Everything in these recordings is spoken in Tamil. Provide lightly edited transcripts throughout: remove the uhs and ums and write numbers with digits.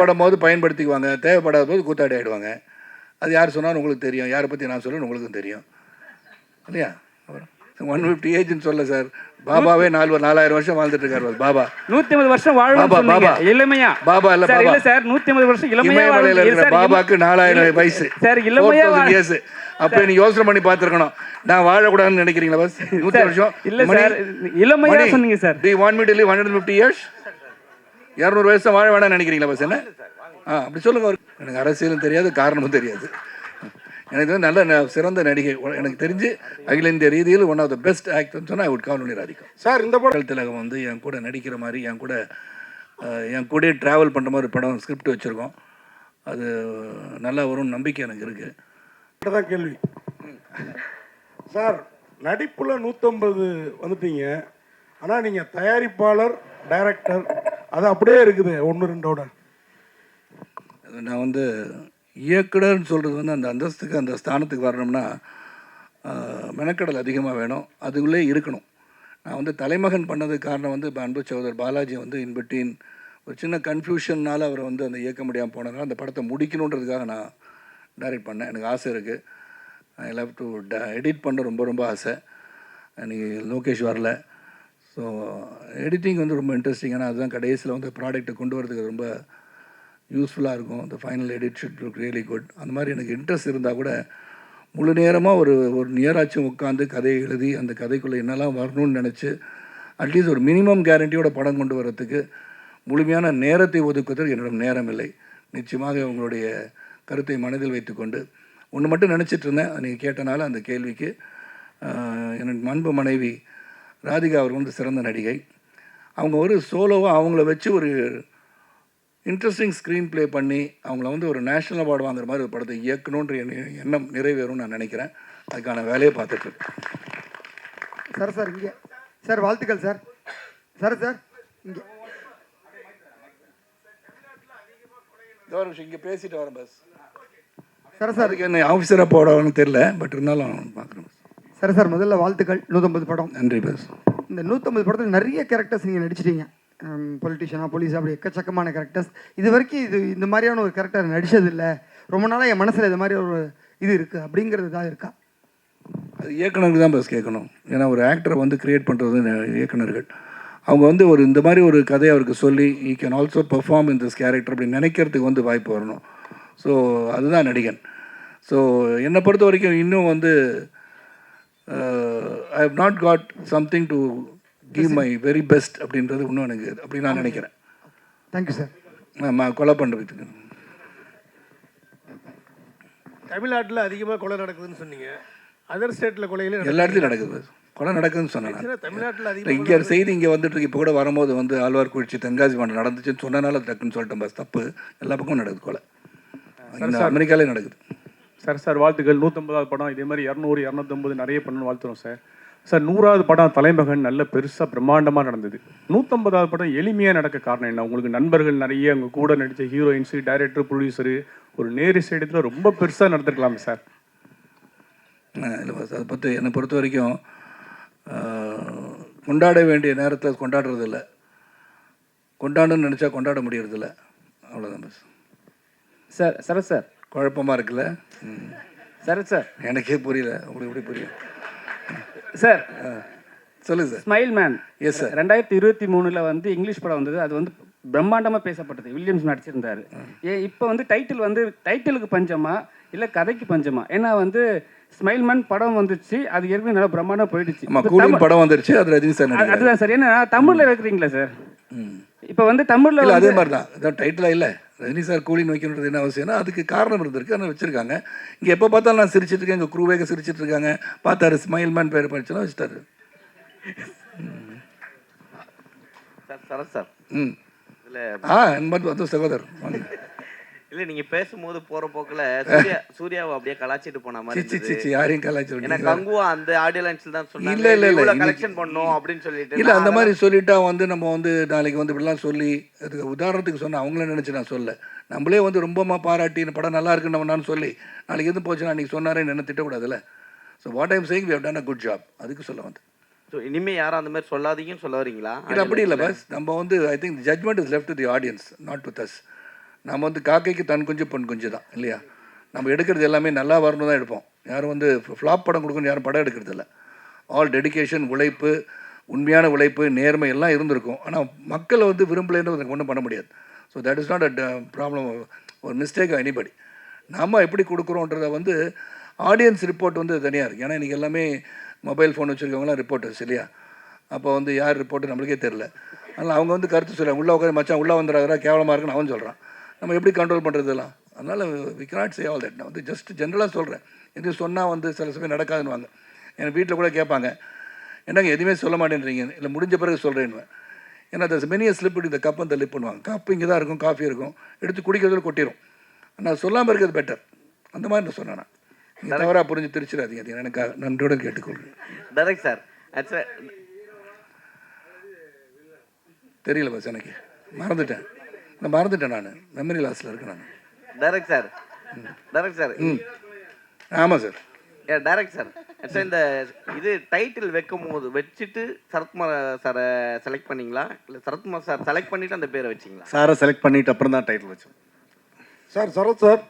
தேவைப்படும் போது பயன்படுத்திக்குவாங்க, தேவைப்படாத போது கூத்தாடி ஆகிடுவாங்க. அது யார் சொன்னாலும் உங்களுக்கு தெரியும், யாரை பற்றி நான் சொல்லணும் உங்களுக்கும் தெரியும் இல்லையா? 150 ஏஜ்னு சொல்ல சார், பாபாவே 4000 வருஷம் வாழ்ந்துட்டு இருக்காரு. பாபா 150 வருஷம் வாழும் பாபா இளமையா? பாபா இல்ல சார், பாபா இல்ல சார், 150 வருஷம் இளமையா இமயமலையில இருக்கிற பாபாக்கு 4000 வயசு சார், இளமையா இயர்ஸ். அப்ப நீ யோசனை பண்ணி பார்த்துருக்கணும், நான் வாழக்கூடாதுன்னு நினைக்கிறீங்களா? பஸ் 100 வருஷம் இல்ல சார், இளமையா சொன்னீங்க sir. Do you want me to live 150 years? 200 வருஷம் வாழ வேணாம்னு நினைக்கிறீங்களா? பஸ் என்ன அப்படி சொல்லுங்க. எனக்கு அரசியலும் தெரியாது, காரணமும் தெரியாது. எனக்கு வந்து நல்ல சிறந்த நடிகை, எனக்கு தெரிஞ்சு அகில இந்திய ரீதியில் ஒன் ஆஃப் த பெஸ்ட் ஆக்டர்னு சொன்னால் I would call only Radhika sir. இந்த படம் திலகம் வந்து என் கூட நடிக்கிற மாதிரி, என் கூட ட்ராவல் பண்ணுற மாதிரி படம் ஸ்கிரிப்ட் வச்சுருக்கோம். அது நல்லா வரும்னு நம்பிக்கை எனக்கு இருக்குது. தான் கேள்வி சார். நடிப்பில் 150 வந்துட்டீங்க, ஆனால் நீங்கள் தயாரிப்பாளர், டைரக்டர் அது அப்படியே இருக்குது 1-2ஓட. நான் வந்து இயக்குனர்னு சொல்கிறது வந்து அந்த அந்தஸ்துக்கு, அந்த ஸ்தானத்துக்கு வரணும்னா மெனக்கடல் அதிகமாக வேணும், அதுக்குள்ளே இருக்கணும். நான் வந்து தலைமகன் பண்ணதுக்கு காரணம் வந்து அன்பு சகோதரர் பாலாஜி வந்து இன்பிட்வீன் ஒரு சின்ன கன்ஃபியூஷன்னால் அவரை வந்து அந்த இயக்க முடியாமல் போனதுனால அந்த படத்தை முடிக்கணுன்றதுக்காக நான் டைரக்ட் பண்ணேன். எனக்கு ஆசை இருக்குது, ஐ லவ் டு எடிட் பண்ண ரொம்ப ரொம்ப ஆசை. எனக்கு லோகேஷ் வரல. ஸோ எடிட்டிங் வந்து ரொம்ப இன்ட்ரெஸ்டிங். ஆனால் அதுதான் கடைசியில் வந்து ப்ராடக்ட்டை கொண்டு வரதுக்கு ரொம்ப யூஸ்ஃபுல்லாக இருக்கும். இந்த final edit should look really good. அந்த மாதிரி எனக்கு இன்ட்ரெஸ்ட் இருந்தால் கூட முழு நேரமாக ஒரு நியராச்சும் உட்காந்து கதையை எழுதி அந்த கதைக்குள்ளே என்னெல்லாம் வரணும்னு நினச்சி அட்லீஸ்ட் ஒரு மினிமம் கேரண்டியோட படம் கொண்டு வரத்துக்கு முழுமையான நேரத்தை ஒதுக்குவதற்கு என்னிடம் நேரம் இல்லை. நிச்சயமாக உங்களுடைய கருத்தை மனதில் வைத்துக்கொண்டு ஒன்று மட்டும் நினச்சிட்டு இருந்தேன், நீங்கள் கேட்டனால அந்த கேள்விக்கு. என்னோட அன்பு மனைவி ராதிகா அவர் வந்து சிறந்த நடிகை. அவங்க ஒரு சோலோவாக அவங்கள வச்சு ஒரு இன்ட்ரெஸ்டிங் ஸ்க்ரீன் ப்ளே பண்ணி அவங்கள வந்து ஒரு நேஷ்னல் அவார்டு வாங்குற மாதிரி ஒரு படத்தை இயக்கணுன்ற எண்ணம் நிறைவேறும்னு நான் நினைக்கிறேன். அதுக்கான வேலையை பார்த்துட்ருக்கேன். சார் சார் இங்கே சார் வாழ்த்துக்கள் சார். சார் சார் இங்கே இங்கே பேசிட்டு வரேன் பஸ். சார் சார் அதுக்கு என்ன ஆஃபீஸராக போடணும்னு தெரியல, பட் இருந்தாலும் பார்க்குறேன். சார் சார் முதல்ல வாழ்த்துக்கள். 150 படம். நன்றி பஸ். இந்த 150 படத்தில் நிறைய கேரக்டர்ஸ் நீங்கள் நடிச்சிட்டீங்க. பொலிட்டிஷியனாக, போலீஸ், அப்படி எக்கச்சக்கமான கேரக்டர்ஸ். இது வரைக்கும் இந்த மாதிரியான ஒரு கேரக்டர் நடித்ததில்லை, ரொம்ப நாளாக என் மனசில் இது மாதிரி ஒரு இது இருக்குது அப்படிங்கிறது தான் இருக்கா? அது இயக்குனருக்கு தான் பஸ் கேட்கணும். ஏன்னா ஒரு ஆக்டரை வந்து க்ரியேட் பண்ணுறது இயக்குனர்கள். அவங்க வந்து இந்த மாதிரி ஒரு கதையை அவருக்கு சொல்லி ஈ can also perform in this character அப்படி நினைக்கிறதுக்கு வந்து வாய்ப்பு வரணும். ஸோ அதுதான் நடிகன். ஸோ என்னை பொறுத்த வரைக்கும் இன்னும் வந்து I have not got something to give my very best அப்படின்றது இன்னும் எனக்கு அப்படி நான் நினைக்கிறேன். Thank you sir. நான் கொலை பண்ணுறதுக்கு தமிழ்நாட்டில் அதிகமாக கொலை நடக்குதுன்னு சொன்னீங்க, அதர் ஸ்டேட்டில் கொலைகளே எல்லா இடத்துலையும் நடக்குது. கொலை நடக்குதுன்னு சொன்னேன். தமிழ்நாட்டில் அதிகம் இங்கே செய்தி இங்கே வந்துட்டு இருக்கு. இப்போ கூட வரும்போது வந்து ஆழ்வார்குறிச்சி தென்காசி மண்டலம் நடந்துச்சுன்னு சொன்னனால டக்குன்னு சொல்லிட்டேன் பஸ். தப்பு எல்லா பக்கமும் நடக்குது கொலை. அமெரிக்காலே நடக்குது. சார் வாழ்த்துக்கள். 150வது படம் இதே மாதிரி 200 250 நிறைய பண்ணணும்னு வாழ்த்துறோம் சார். சார் 100வது படம் தலைமகன் நல்ல பெருசாக பிரம்மாண்டமாக நடந்தது. 150வது படம் எளிமையாக நடக்க காரணம் என்ன? உங்களுக்கு நண்பர்கள் நிறைய, உங்கள் கூட நடித்த ஹீரோயின்ஸு, டைரக்டர், ப்ரொடியூசரு ஒரு நேரு இடத்துல ரொம்ப பெருசாக நடந்துருக்கலாமே சார். இல்லை பஸ், அதை பற்றி என்னை பொறுத்த வரைக்கும் கொண்டாட வேண்டிய நேரத்தில் கொண்டாடுறதில்ல, கொண்டாடணும்னு நினச்சா கொண்டாட முடியறதில்ல, அவ்வளோதான் பஸ். சார் சார் சார் குழப்பமாக இருக்குல்ல? சார் சார் எனக்கே புரியல, உங்களுக்கு எப்படி புரியும் சார்? சொல்லுங்க sir. Smile man. Yes sir. 2023 வந்து இங்கிலீஷ் படம் வந்தது. அது வந்து பிரம்மாண்டமாக பேசப்பட்டது. வில்லியம்ஸ் நடிச்சிருந்தாரு. இப்போ வந்து டைட்டிலுக்கு பஞ்சமா இல்லை கதைக்கு பஞ்சமா? ஏன்னா வந்து ஸ்மைல் மேன் படம் வந்துச்சு, அது ஏற்கனவே நல்லா பிரம்மாண்டமாக போயிடுச்சு. படம் வந்துருச்சு, அது ரஜினி சார். அதுதான் சார். ஏன்னா தமிழில் வைக்கிறீங்களா சார்? இப்போ வந்து தமிழில் அதே மாதிரி தான். இதான் டைட்டிலாக இல்லை, ரஜினி சார் கூலின்னு வைக்கணுன்றது என்ன அவசியம்னா அதுக்கு காரணம் இருந்திருக்கு, ஆனால் வச்சுருக்காங்க. இங்கே எப்போ பார்த்தாலும் நான் சிரிச்சிட்டு இருக்கேன், எங்கள் குரூவேக சிரிச்சிட்டு இருக்காங்க. பார்த்தாரு ஸ்மைல் மேன் பேர் படிச்சுன்னா வச்சுட்டாரு. சார் சார் என்பது சகோதரர் இல்லை, நீங்கள் பேசும்போது போகிற போக்கில் சூர்யாவை அப்படியே கலாச்சிட்டு போன மாதிரி. யாரையும் கலாச்சி கங்குவா அந்த ஆடியோ லைன்ஸில் தான் சொன்னாங்க. இல்லை கலெக்ஷன் பண்ணோம் அப்படின்னு சொல்லிட்டு. இல்லை, அந்த மாதிரி சொல்லிட்டா வந்து நம்ம வந்து நாளைக்கு வந்து இப்படிலாம் சொல்லி அதுக்கு உதாரணத்துக்கு சொன்னால் அவங்கள நினச்சி நான் சொல்ல, நம்மளே வந்து ரொம்பமா பாராட்டி இந்த படம் நல்லா இருக்குன்னு நான் சொல்லி நாளைக்கு எது போச்சுன்னா அன்றைக்கி சொன்னாரே என்ன திட்டக்கூடாதுல்ல. So what I'm saying we have done a good job, அதுக்கு சொல்ல வந்து. ஸோ இனிமேல் யாரும் அந்த மாதிரி சொல்லாதீங்கன்னு சொல்ல வரீங்களா? இல்லை, அப்படி இல்லை பஸ். நம்ம வந்து I think judgement is left to the audience, not with us. நம்ம வந்து காக்கைக்கு தன் குஞ்சு பொன் குஞ்சு தான் இல்லையா? நம்ம எடுக்கிறது எல்லாமே நல்லா வரணும் தான் எடுப்போம். யாரும் வந்து ஃப்ளாப் படம் கொடுக்கணும் யாரும் படம் எடுக்கிறது இல்லை. ஆல் டெடிகேஷன், உழைப்பு, உண்மையான உழைப்பு, நேர்மை எல்லாம் இருந்திருக்கும். ஆனால் மக்களை வந்து விரும்பலைன்றது ஒன்றும் பண்ண முடியாது. So that is not a problem, ஒரு மிஸ்டேக் எனிபடி. நம்ம எப்படி கொடுக்குறோன்றத வந்து ஆடியன்ஸ் ரிப்போர்ட் வந்து தனியாக இருக்குது. ஏன்னா இன்றைக்கி எல்லாமே மொபைல் ஃபோன் வச்சுருக்கவங்களாம் ரிப்போர்ட்டர்ஸ் இல்லையா? அப்போ வந்து யார் ரிப்போர்ட்டு நம்மளுக்கே தெரில. அதனால் அவங்க வந்து கருத்து சொல்லுவாங்க, உள்ளே உட்காந்து மச்சான் உள்ளே வந்துடுறாரா கேவலமாக இருக்குன்னு அவன் சொல்கிறான். நம்ம எப்படி கண்ட்ரோல் பண்ணுறதுலாம்? அதனால் we cannot say all that. நான் வந்து ஜஸ்ட் ஜென்ரலாக சொல்கிறேன். எது சொன்னால் வந்து சில சமயம் நடக்காதுன்னுவாங்க. என் வீட்டில் கூட கேட்பாங்க, என்னங்க எதுவுமே சொல்ல மாட்டேன்றீங்க, இல்லை முடிஞ்ச பிறகு சொல்கிறேன்னு. ஏன்னா அது மெனிய ஸ்லிப் இந்த கப் அந்த லிப் பண்ணுவாங்க. கப் இங்கே தான் இருக்கும், காஃபி இருக்கும், எடுத்து குடிக்கிறதுல கொட்டிடும். நான் சொல்லாமல் இருக்கிறது பெட்டர். அந்த மாதிரி நான் சொன்னேன். நீங்கள் தவறாக புரிஞ்சு திருச்சிடாதீங்க. அது எனக்கு நன்றியுடன் கேட்டுக்கொள்கிறேன். Direct sir. தெரியல பஸ், எனக்கு மறந்துட்டேன். நான் மறந்துட்டேன், நான் மெமரி லாஸில் இருக்கேன் நான். Direct sir. Direct sir. ஆமாம் சார். Direct sir. ஆக்சுவலாக இந்த இது டைட்டில் வைக்கும் போது வச்சுட்டு சரத்குமார் சாரை செலக்ட் பண்ணீங்களா, இல்லை சரத்குமார் சார் செலக்ட் பண்ணிவிட்டு அந்த பேரை வச்சிங்களா? சாரை செலக்ட் பண்ணிட்டு அப்புறம் தான் டைட்டில் வச்சோம். சார் சரத் சார்,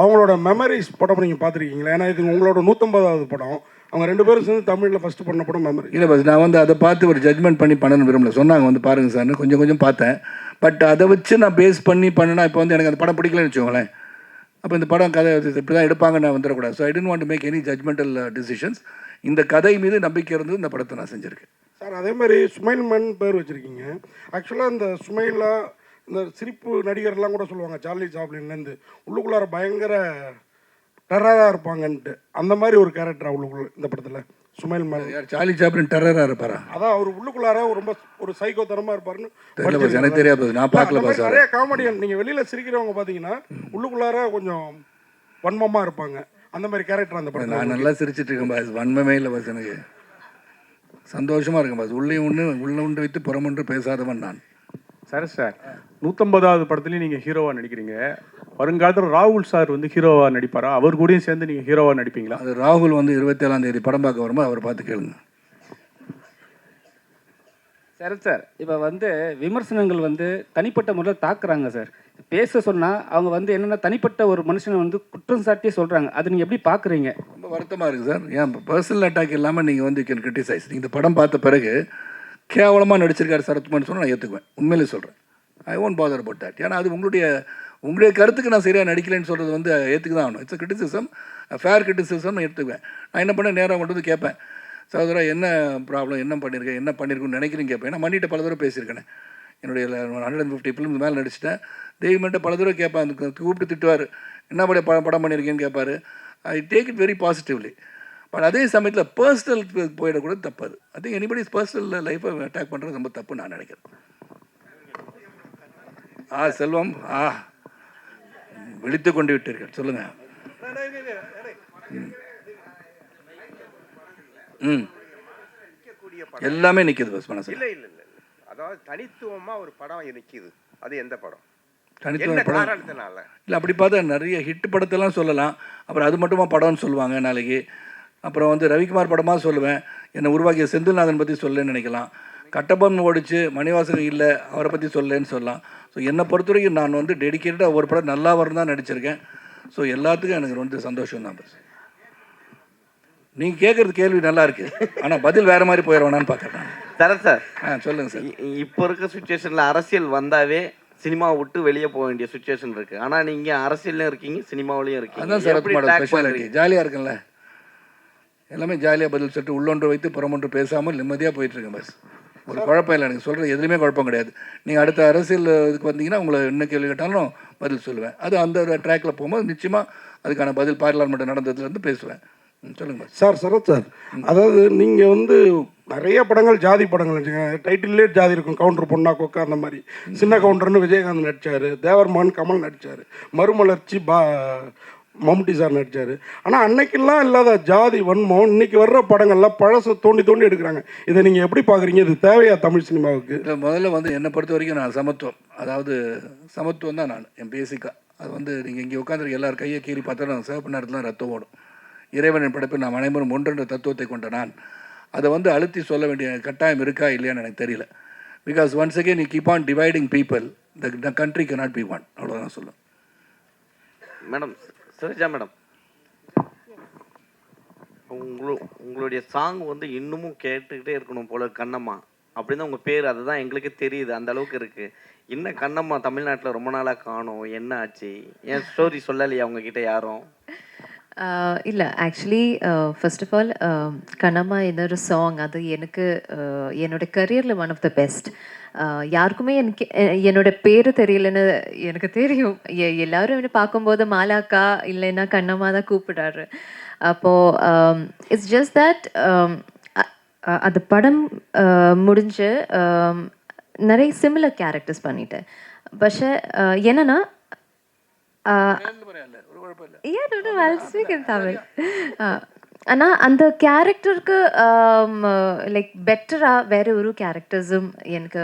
அவங்களோட மெமரிஸ் படம் நீங்கள் பார்த்துருக்கீங்களா? ஏன்னா இது உங்களோட 150வது படம். அவங்க 2 பேரும் சேர்ந்து தமிழில் ஃபஸ்ட்டு பண்ண படம் மெமரி. இல்லை பஸ், நான் வந்து அதை பார்த்து ஒரு ஜட்மெண்ட் பண்ணி பண்ணணும்னு விரும்பல. சொன்னாங்க வந்து பாருங்கள் சார்னு, கொஞ்சம் கொஞ்சம் பார்த்தேன். பட் அதை வச்சு நான் பேஸ் பண்ணி பண்ணினா இப்போ வந்து எனக்கு அந்த படம் பிடிக்கலன்னு வச்சுக்கோங்களேன். அப்போ இந்த படம் கதை இப்படி தான் எடுப்பாங்க, நான் வந்துடக்கூடாது. So I don't want to make any judgemental decisions. இந்த கதை மீது நம்பிக்கை இருந்து இந்த படத்தை நான் செஞ்சுருக்கேன். சார் அதே மாதிரி சுமைல் மன் பேர் வச்சுருக்கீங்க. ஆக்சுவலாக இந்த சுமைலா இந்த சிரிப்பு நடிகர்லாம் கூட சொல்லுவாங்க, சார்லி சாப்ளின்லேருந்து உள்ளுக்குள்ளார பயங்கர டெரராக இருப்பாங்கன்ட்டு. அந்த மாதிரி ஒரு கேரக்டர் உள்ளுக்குள்ள இந்த படத்தில் சுமைல் மன். யார் சார்லி சாப்ளின் டெரராக இருப்பாரா? அதான் அவர் உள்ளுக்குள்ளார ரொம்ப ஒரு சைக்கோ தரமாக இருப்பாருன்னு எனக்கு தெரியாது, நான் பார்க்கல பாஸ். நிறைய காமெடியன் நீங்கள் வெளியில் சிரிக்கிறவங்க பார்த்தீங்கன்னா உள்ளுக்குள்ளார கொஞ்சம் வன்மமாக இருப்பாங்க. அந்த மாதிரி கேரக்டர் அந்த படம். நான் நல்லா சிரிச்சிட்டு இருக்கேன் பாஸ், வன்மமே இல்லை பாஸ். எனக்கு சந்தோஷமாக இருக்கேன் பாஸ். உள்ளே உண்டு வைத்து புறமொன்று பேசாதவன் நான். சார் 150வது படத்துலேயும் நீங்கள் ஹீரோவாக நடிக்கிறீங்க. வருங்காலத்தில் ராகுல் சார் வந்து ஹீரோவாக நடிப்பாரா? அவர் கூடயும் சேர்ந்து நீங்கள் ஹீரோவாக நடிப்பீங்களா? அது ராகுல் வந்து 27ஆம் தேதி படம் பார்க்க வரும்போது அவர் பார்த்து கேளுங்க. சரத் சார், இப்போ வந்து விமர்சனங்கள் வந்து தனிப்பட்ட முறையில் தாக்குறாங்க சார். பேச சொன்னால் அவங்க வந்து என்னென்ன தனிப்பட்ட ஒரு மனுஷனை வந்து குற்றம் சாட்டியே சொல்கிறாங்க. அது நீங்கள் எப்படி பார்க்குறீங்க? ரொம்ப வருத்தமாக இருக்குது சார். ஏன் பர்சனல் அட்டாக் இல்லாமல் நீங்கள் வந்து கேன் கிரிட்டிசைஸ். நீங்கள் இந்த படம் பார்த்த பிறகு கேவலமாக நடிச்சிருக்காரு சரத்குமார்னு சொன்னால் நான் ஏற்றுக்குவேன். உண்மையிலே சொல்கிறேன். I won't father about that. ஏன்னா அது உங்களுடைய கருத்துக்கு நான் சரியாக நடிக்கலைன்னு சொல்கிறது வந்து ஏற்றுக்கு தான் ஆகணும். இட்ஸ் கிரிட்டிசிசம், ஃபேர் கிரிட்டிசிசம் நான் எடுத்துக்குவேன். நான் என்ன பண்ணேன், நேராக கொண்டு வந்து கேட்பேன், சகோதரா என்ன ப்ராப்ளம், என்ன பண்ணியிருக்குன்னு நினைக்கிறேன்னு கேட்பேன். நான் மன்னிட்ட பல தடவை பேசியிருக்கேன். என்னுடைய 150 ஃபிலிம்ஸ் மேலே நடிச்சிட்டேன். தெய்வம்கிட்ட பல தடவை கேட்பேன். அந்த கூப்பிட்டு திட்டுவார், என்ன படம் பண்ணியிருக்கேன்னு கேட்பார். I take it very positively. But அதே சமயத்தில் பர்சனல் போயிடக்கூட தப்பு. அது ஐ திங்க் எனிபடிஸ் பர்சனல் லைஃப்பை அட்டாக் பண்ணுறது ரொம்ப தப்பு நான் நினைக்கிறேன். செல்வம் விழித்து கொண்டு விட்டீர்கள், சொல்லுங்கள். எல்லாமே நிற்கிது பஸ் மனசு. இல்லை அதாவது தனித்துவமாக ஒரு படம் நிற்கிது. அது எந்த படம்? தனித்துவ படம் இல்லை. அப்படி பார்த்தா நிறைய ஹிட் படத்தெல்லாம் சொல்லலாம். அப்புறம் அது மட்டுமா படம்னு சொல்லுவாங்க நாளைக்கு. அப்புறம் வந்து ரவிக்குமார் படமாக சொல்லுவேன். என்னை உருவாக்கிய செந்தில்நாதன் பற்றி சொல்லன்னு நினைக்கலாம். கட்டபொம்மன் ஓடிச்சு, மணிவாசகன் இல்லை, அவரை பற்றி சொல்லன்னு சொல்லலாம். ஸோ என்னை பொறுத்த வரைக்கும் நான் வந்து டெடிக்கேட்டடாக ஒரு படம் நல்லா வரும் தான் நடிச்சிருக்கேன். ஸோ எல்லாத்துக்கும் எனக்கு ரொம்ப சந்தோஷம் தான் பஸ். நீங்கள் கேட்குறது கேள்வி நல்லா இருக்கு, ஆனால் பதில் வேறு மாதிரி போயிடுவேனான்னு பார்க்குறேன். சரத் சார், சொல்லுங்கள் சார். இப்போ இருக்க சுச்சுவேஷனில் அரசியல் வந்தாவே சினிமாவை விட்டு வெளியே போக வேண்டிய சுச்சுவேஷன் இருக்குது. ஆனால் நீங்கள் அரசியல்லையும் இருக்கீங்க, சினிமாவிலையும் இருக்கீங்க. அதான் சரத்குமாரோட ஸ்பெஷாலிட்டி. ஜாலியாக இருக்குல்ல, எல்லாமே ஜாலியாக பதில் சொல்லிட்டு உள்ளொன்று வைத்து புறமொன்று பேசாமல் நிம்மதியாக போயிட்டுருக்கேன் பஸ். ஒரு குழப்பம் இல்லை. எனக்கு சொல்கிறது எதுலேயுமே குழப்பம் கிடையாது. நீங்கள் அடுத்த அரசியல் இதுக்கு வந்தீங்கன்னா உங்களை என்ன கேள்வி கேட்டாலும் பதில் சொல்லுவேன். அது அந்த ட்ராக்கில் போகும்போது நிச்சயமாக அதுக்கான பதில் பார்லிமெண்ட் நடந்ததுலேருந்து பேசுவேன். சொல்லுங்கள் சார். சரத் சார், அதாவது நீங்கள் வந்து நிறைய படங்கள் ஜாதி படங்கள் வச்சுங்க. டைட்டிலே ஜாதி இருக்கும். கவுண்டர் பொண்ணா கொக்கா அந்த மாதிரி. சின்ன கவுண்டர்னு விஜயகாந்த் நடித்தார். தேவர்மான் கமல் நடித்தார். மறுமலர்ச்சி மம்முட்டி சார் நடித்தார். ஆனால் அன்னைக்கெல்லாம் இல்லாத ஜாதி வன்மம் இன்னைக்கு வர்ற படங்கள்லாம் பழசை தோண்டி எடுக்கிறாங்க. இதை நீங்கள் எப்படி பார்க்குறீங்க? இது தேவையா தமிழ் சினிமாவுக்கு? இல்லை, முதல்ல வந்து என்னை பொறுத்த வரைக்கும் நான் சமத்துவம், அதாவது சமத்துவம் தான் நான் என் பேசிக்காக. அது வந்து நீங்கள் இங்கே உட்காந்துருக்க எல்லார் கையை கீறி பார்த்தாலும் நான் சிவப்பு நேரத்தில் ரத்தம் ஓடும். இறைவனின் படைப்பில் நாம் அனைவரும் ஒன்றென்ற தத்துவத்தை கொண்ட நான் அதை வந்து அழுத்தி சொல்ல வேண்டிய கட்டாயம் இருக்கா இல்லையான்னு எனக்கு தெரியல. Because once again you keep on dividing people the country cannot be one. அவ்வளோதான் நான் சொல்லுவேன். மேடம், சரோஜா மேடம், உங்களுடைய சாங் வந்து இன்னமும் கேட்டுக்கிட்டே இருக்கணும் போல கண்ணம்மா அப்படின்னு உங்கள் பேர், அதுதான் எங்களுக்கு தெரியுது, அந்த அளவுக்கு இருக்குது. இன்னும் கண்ணம்மா தமிழ்நாட்டில் ரொம்ப நாளாக காணோம், என்ன ஆச்சு? ஏன் ஸ்டோரி சொல்லலையா உங்ககிட்ட யாரும்? இல்லை actually first of all Kannamma என்னொரு சாங் அது எனக்கு என்னோட கரியரில் ஒன் ஆஃப் த பெஸ்ட். யாருக்குமே எனக்கு என்னோட பேர் தெரியலன்னு எனக்கு தெரியும். எல்லாரும் என்ன பார்க்கும்போது மாலாக்கா இல்லைன்னா கண்ணம்மா தான் கூப்பிடாரு. அப்போது இட்ஸ் ஜஸ்ட் தட் அந்த படம் முடிஞ்சு நிறைய சிமிலர் கேரக்டர்ஸ் பண்ணிட்டேன். பட் என்னன்னா Yeah, no, no, I'll speak in Tamil. ஆனால் அந்த கேரக்டருக்கு லைக் பெட்டராக வேறு ஒரு கேரக்டர்ஸும் எனக்கு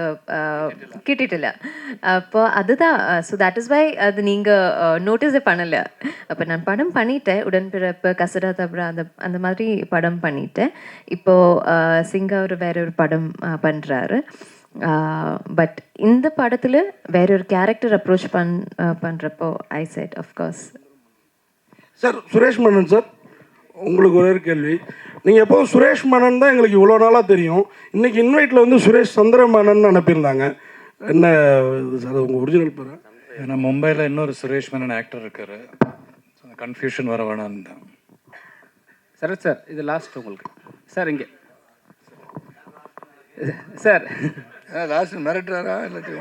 கிட்டிட்டில்ல. அப்போ அதுதான். ஸோ தட் இஸ் வை அது நீங்கள் நோட்டீஸே பண்ணலை. அப்போ நான் படம் பண்ணிட்டேன், உடன்பிறப்பு, கசடா தப்ரா அந்த மாதிரி படம் பண்ணிட்டேன். இப்போது சிங்கா ஒரு வேற ஒரு படம் பண்ணுறாரு. பட் இந்த படத்தில் வேற ஒரு கேரக்டர் அப்ரோச் பண்ணுறப்போ ஐ set of course. Sir, Suresh Menon sir, உங்களுக்கு ஒரே ஒரு கேள்வி. நீங்கள் எப்போதும் சுரேஷ் மேனன் தான் எங்களுக்கு இவ்வளோ நாளாக தெரியும். இன்றைக்கி இன்வைட்டில் வந்து சுரேஷ் சந்திர மேனன் அனுப்பியிருந்தாங்க. என்ன இது சார் உங்கள் ஒரிஜினல் பேர்? ஏன்னா மும்பையில் இன்னொரு சுரேஷ் மேனன் ஆக்டர் இருக்கார். கன்ஃபியூஷன் வர வேணான்னு தான். சரத் சார், இது லாஸ்ட் உங்களுக்கு. சார் இங்கே சார் லாஸ்ட் மிரட்டுறாரா இல்லாட்டி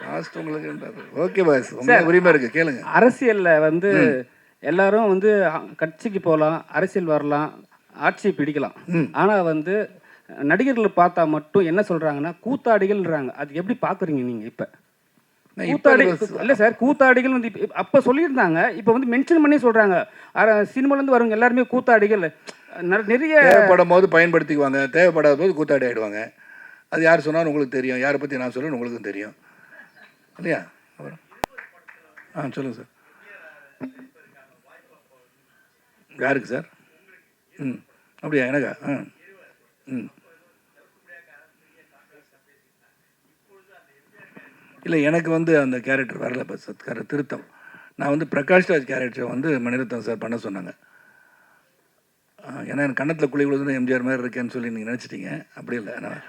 லாஸ்ட் உங்களுக்கு? ஓகே பாஸ், உங்களுக்கு உரிமை இருக்குது, கேளுங்க. அரசியலில் வந்து எல்லாரும் வந்து கட்சிக்கு போகலாம், அரசியல் வரலாம், ஆட்சியை பிடிக்கலாம். ஆனால் வந்து நடிகர்கள் பார்த்தா மட்டும் என்ன சொல்கிறாங்கன்னா கூத்தாடிகள்ன்றாங்க. அது எப்படி பார்க்குறீங்க நீங்கள்? இப்போ கூத்தாடி இல்லை சார், கூத்தாடிகள் வந்து அப்போ சொல்லியிருந்தாங்க, இப்போ வந்து மென்ஷன் பண்ணி சொல்கிறாங்க. சினிமாலேருந்து வரவங்க எல்லாருமே கூத்தாடிகள். நிறைய தேவைப்படும் போது பயன்படுத்திக்குவாங்க, தேவைப்படாத போது கூத்தாடி ஆகிடுவாங்க. அது யார் சொன்னாலும் உங்களுக்கு தெரியும், யாரை பற்றி நான் சொல்லணும் உங்களுக்கும் தெரியும் இல்லையா? அப்புறம் சொல்லுங்கள் சார். யாருக்கு சார்? அப்படியா? எனக்கா? இல்லை, எனக்கு வந்து அந்த கேரக்டர் வரல. இப்போ சத்கார திருத்தம். நான் வந்து பிரகாஷ் ராஜ் கேரக்டரை வந்து மணிரத்னம் சார் பண்ண சொன்னாங்க. ஏன்னா எனக்கு கன்னத்தில் குழி விழுதுன்னு எம்ஜிஆர் மாதிரி இருக்கேன்னு சொல்லி நீங்கள் நினச்சிட்டீங்க. அப்படி இல்லை, நான்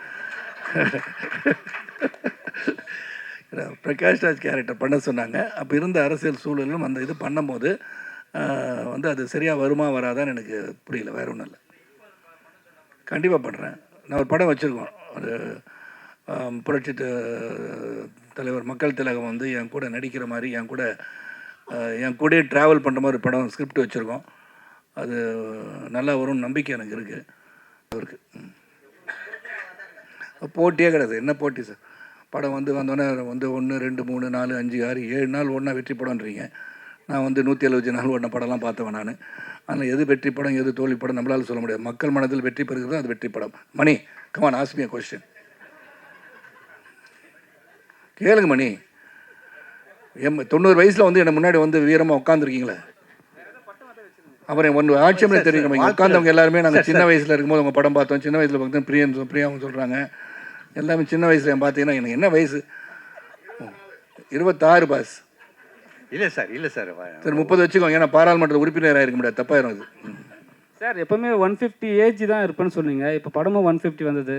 பிரகாஷ் ராஜ் கேரக்டர் பண்ண சொன்னாங்க. அப்போ இருந்த அரசியல் சூழலும் அந்த இது பண்ணும்போது வந்து அது சரியாக வருமா வராதான்னு எனக்கு புரியல. வேறு ஒன்றும் இல்லை, கண்டிப்பாக பண்ணுறேன். நான் ஒரு படம் வச்சுருக்கோம், ஒரு புரட்சி தலைவர் மக்கள் திலகம் வந்து என் கூட நடிக்கிற மாதிரி, என் கூட ட்ராவல் பண்ணுற மாதிரி ஒரு படம் ஸ்கிரிப்ட் வச்சுருக்கோம். அது நல்லா வரும்னு நம்பிக்கை எனக்கு இருக்குது. அவருக்கு போட்டியே கிடையாது. என்ன போட்டி சார்? படம் வந்து வந்தோடனே வந்து 1 2 3 4 5 6 7 நாள் ஒன்றா வெற்றி படம்ன்றீங்க. நான் வந்து 175 நாள் ஒன்றா படம்லாம் பார்த்தவன் நான். ஆனால் எது வெற்றி படம் எது தோல்வி படம் நம்மளால் சொல்ல முடியாது. மக்கள் மனதில் வெற்றி பெறுகிறது அது வெற்றி படம். Mani, come on, ask me a question. கேளுங்க மணி. 90 வயசில் வந்து என்னை முன்னாடி வந்து வீரமாக உட்காந்துருக்கீங்களே. அப்புறம் ஒன்று ஆட்சியமே தெரியும். இங்கே உட்காந்தவங்க எல்லாருமே நாங்கள் சின்ன வயசில் இருக்கும்போது உங்கள் படம் பார்த்தோம். சின்ன வயசில் பார்த்தீங்கன்னா பிரியாவும் சொல்கிறாங்க. எல்லாமே சின்ன வயசில் பார்த்தீங்கன்னா எனக்கு என்ன வயசு? 26 பாஸ். இல்லை சார், இல்லை சார், சரி 30 வச்சுக்கோங்க. ஏன்னா பாராளுமன்ற உறுப்பினராக இருக்க முடியாது, தப்பாயிரும் இது. சார் எப்போவுமே 150 ஏஜ் தான் இருப்பேன்னு சொன்னீங்க. இப்போ படமும் 150 வந்தது.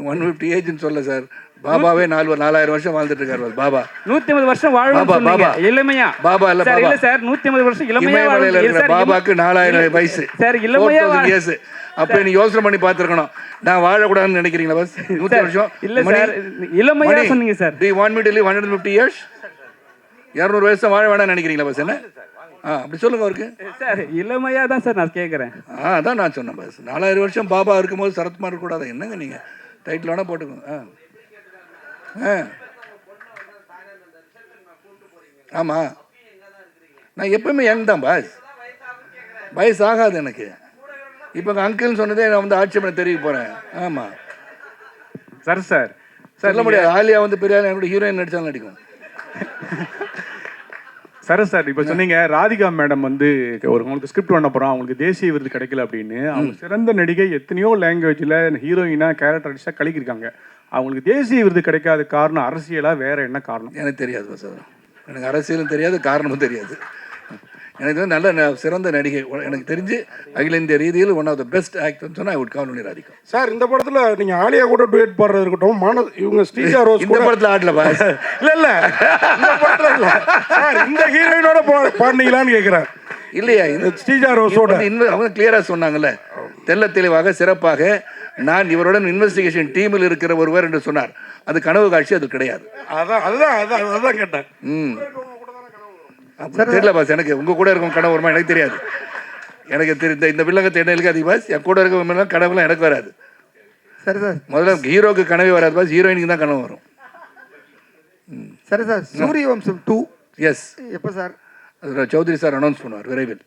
150 ஏஜ்னு சொல்ல சார். பாபாவே 4000 வருஷம் வாழ்ந்துட்டு இருக்காரு. பாபா 150 வருஷம் வாழணும். பாபா இளமையா? பாபா இல்ல, சார் பாபா இல்ல சார், 150 வருஷம் இளமையா வாழ்ந்துட்டு பாபாக்கு 4000 வயசு சார். இளமையா இயர்ஸ். அப்ப நீ யோசனை பண்ணி பார்த்துருக்கணும். நான் வாழக்கூடாதுன்னு நினைக்கிறீங்களா? பஸ் 100 வருஷம் இல்ல சார், இளமையா சொன்னீங்க sir. Do you want me to live 150 years? 200 வருஷம் வாழ வேணாம்னு நினைக்கிறீங்களா? பஸ் என்ன அப்படி சொல்லுங்க அவருக்கு. சார் இளமையா தான் சார் நான் கேட்குறேன். அதான் நான் சொன்னேன். பஸ் 4000 வருஷம் பாபா இருக்கும்போது சரத்குமார் இருக்கக்கூடாது. என்னங்க நீங்கள் டைட்டில் வேணால் போட்டுக்கோங்க. ஆமாம், நான் எப்பவுமே யங் தான் பாஸ், வயசு ஆகாது எனக்கு. இப்போ அங்கிள்னு சொன்னதே நான் வந்து ஆட்சேபனை தெரிவிக்க போகிறேன். ஆமாம் சார் சார் சொல்ல முடியாது. ஆலியா வந்து பெரிய ஆள் என்னோட ஹீரோயின் நடித்தாலும் நடிக்கும். சார் இப்போ சொன்னீங்க ராதிகா மேடம் வந்து உங்களுக்கு ஸ்கிரிப்ட் பண்ண போகிறோம், அவங்களுக்கு தேசிய விருது கிடைக்கல அப்படின்னு. அவங்க சிறந்த நடிகை, எத்தனையோ லாங்குவேஜில் ஹீரோயினாக கேரக்டர் அடிச்சா கலக்கியிருக்காங்க. அவங்களுக்கு தேசிய விருது கிடைக்காத காரணம் அரசியலா, வேற என்ன காரணம்? எனக்கு தெரியாது சார். எனக்கு அரசியலும் தெரியாது, காரணமும் தெரியாது. எனக்கு வந்து நல்ல சிறந்த நடிகை, எனக்கு தெரிஞ்சு அகில இந்திய ரீதியில் ஒன் ஆஃப் த பெஸ்ட் ஆக்டர்னு சொன்னால் I would call only Radhika. Sir இந்த படத்தில் நீங்கள் ஆலியா கூட டுவேட் பாடுறது இருக்கட்டும், இவங்க ஸ்ரீஜா ரோஸ் இந்த படத்தில் ஆடல பாஸ். இல்லை இந்த படத்தில் இல்லை சார், இந்த ஹீரோயினோட பாடினீங்களான்னு கேட்குறேன். இல்லையா, இந்த ஸ்ரீஜா ரோஸோட இன்னும் அவங்க கிளியராக சொன்னாங்கல்ல, தெல்ல தெளிவாக சிறப்பாக நான் இவருடன் இன்வெஸ்டிகேஷன் டீமில் இருக்கிற ஒருவர் என்று சொன்னார். அது கனவு காட்சி, அது கிடையாது. அதான் கேட்டேன். தெரியல பாஸ், எனக்கு உங்க கூட இருக்கும் கனவு வருமா எனக்கு தெரியாது. எனக்கு தெரிந்த இந்த வில்லங்கத்தை என்ன எழுக்காது பாஸ், என் கூட இருக்க கனவுலாம் எனக்கு வராது. சரி சார். முதல்ல ஹீரோக்கு கனவே வராது பாஸ், ஹீரோயினுக்கு தான் கனவு வரும். சரி சார். சூரிய வம்சம் 2 எஸ், எப்போ சார்? அது சௌத்ரி சார் அனௌன்ஸ் பண்ணுவார் விரைவில்.